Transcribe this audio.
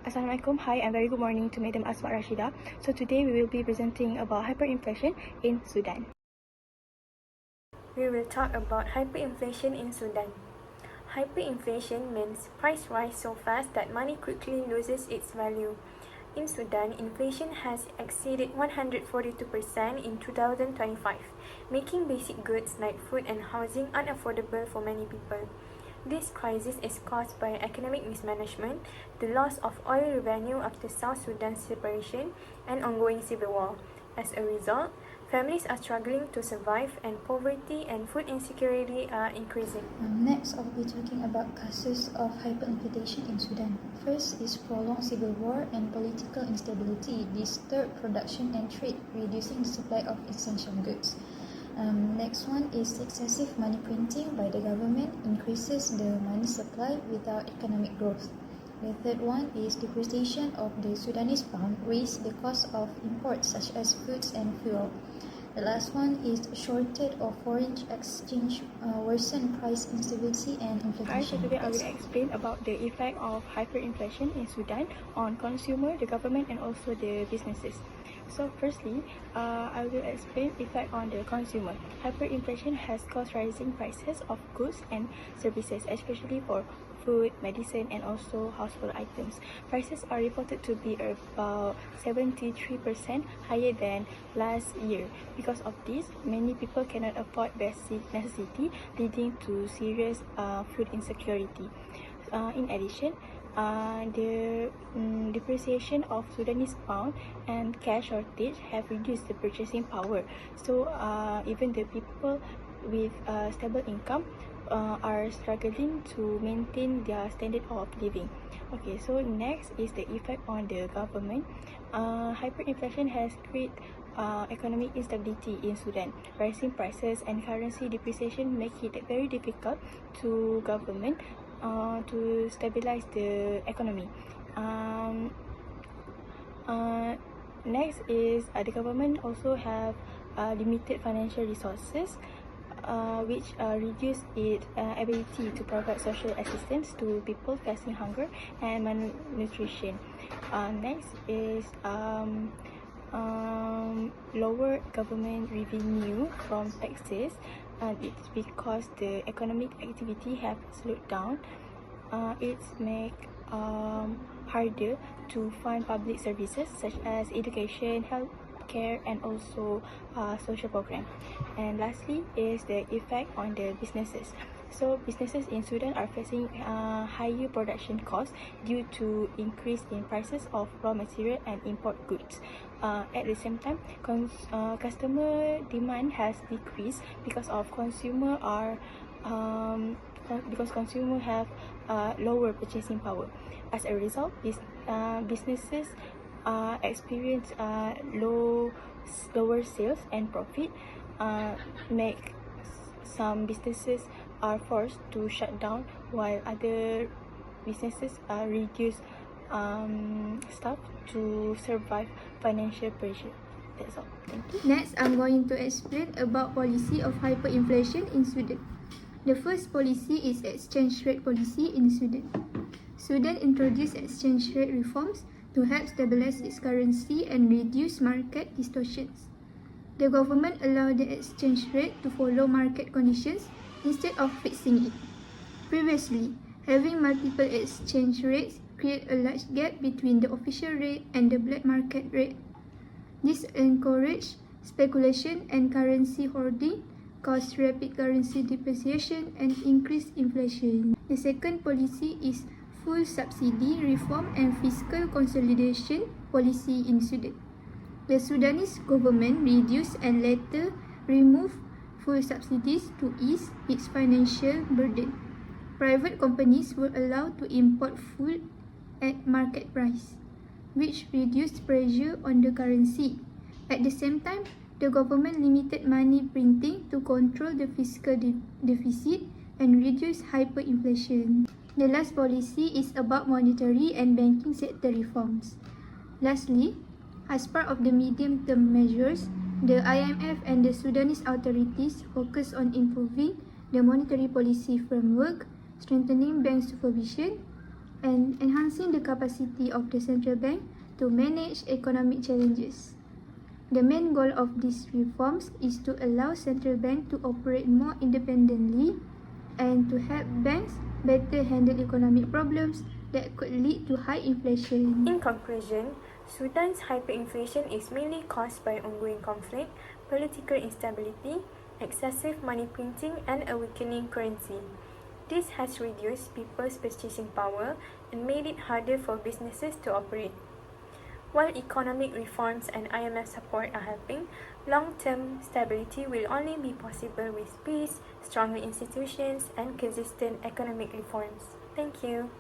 Assalamualaikum. Hi and very good morning to Madam Asma Rashida. So today we will be presenting about hyperinflation in Sudan. We will talk about hyperinflation in Sudan. Hyperinflation means price rise so fast that money quickly loses its value. In Sudan, inflation has exceeded 142% in 2025, making basic goods like food and housing unaffordable for many people. This crisis is caused by economic mismanagement, the loss of oil revenue after South Sudan's separation, and ongoing civil war. As a result, families are struggling to survive, and poverty and food insecurity are increasing. Next, I'll be talking about causes of hyperinflation in Sudan. First is prolonged civil war and political instability disturb production and trade, reducing the supply of essential goods. Next one is excessive money printing by the government increases the money supply without economic growth. The third one is depreciation of the Sudanese pound raised the cost of imports such as foods and fuel. The last one is shortage of foreign exchange worsen price instability and Hi, so inflation. today I will explain about the effect of hyperinflation in Sudan on consumer, the government and also the businesses. So firstly, I will explain effect on the consumer. Hyperinflation has caused rising prices of goods and services, especially for food, medicine and also household items. Prices are reported to be about 73% higher than last year. Because of this, many people cannot afford basic necessity, leading to serious food insecurity. In addition, the depreciation of Sudanese pound and cash shortage have reduced the purchasing power. So even the people with stable income are struggling to maintain their standard of living. Okay, so next is the effect on the government. Hyperinflation has created economic instability in Sudan. Rising prices and currency depreciation make it very difficult to government to stabilize the economy. Next is the government also have limited financial resources, which reduce its ability to provide social assistance to people facing hunger and malnutrition. Next is lower government revenue from taxes. It's because the economic activity have slowed down. It's make harder to fund public services such as education, healthcare and also social program. And lastly is the effect on the businesses. So businesses in Sudan are facing higher production costs due to increase in prices of raw material and import goods. At the same time, customer demand has decreased because of consumer have lower purchasing power. As a result, businesses experience lower sales and profit. Make some businesses are forced to shut down, while other businesses reduce staff to survive financial pressure. That's all. Thank you. Next, I'm going to explain about policy of hyperinflation in Sudan. The first policy is exchange rate policy in Sudan. Sudan introduced exchange rate reforms to help stabilize its currency and reduce market distortions. The government allowed the exchange rate to follow market conditions instead of fixing it. Previously, having multiple exchange rates created a large gap between the official rate and the black market rate. This encouraged speculation and currency hoarding, caused rapid currency depreciation and increased inflation. The second policy is full subsidy reform and fiscal consolidation policy in Sudan. The Sudanese government reduced and later removed full subsidies to ease its financial burden. Private companies were allowed to import food at market price, which reduced pressure on the currency. At the same time, the government limited money printing to control the fiscal deficit and reduce hyperinflation. The last policy is about monetary and banking sector reforms. Lastly, as part of the medium-term measures, the IMF and the Sudanese authorities focus on improving the monetary policy framework, strengthening bank supervision, and enhancing the capacity of the central bank to manage economic challenges. The main goal of these reforms is to allow central bank to operate more independently and to help banks better handle economic problems that could lead to high inflation. In conclusion, Sudan's hyperinflation is mainly caused by ongoing conflict, political instability, excessive money printing, and a weakening currency. This has reduced people's purchasing power and made it harder for businesses to operate. While economic reforms and IMF support are helping, long-term stability will only be possible with peace, stronger institutions, and consistent economic reforms. Thank you.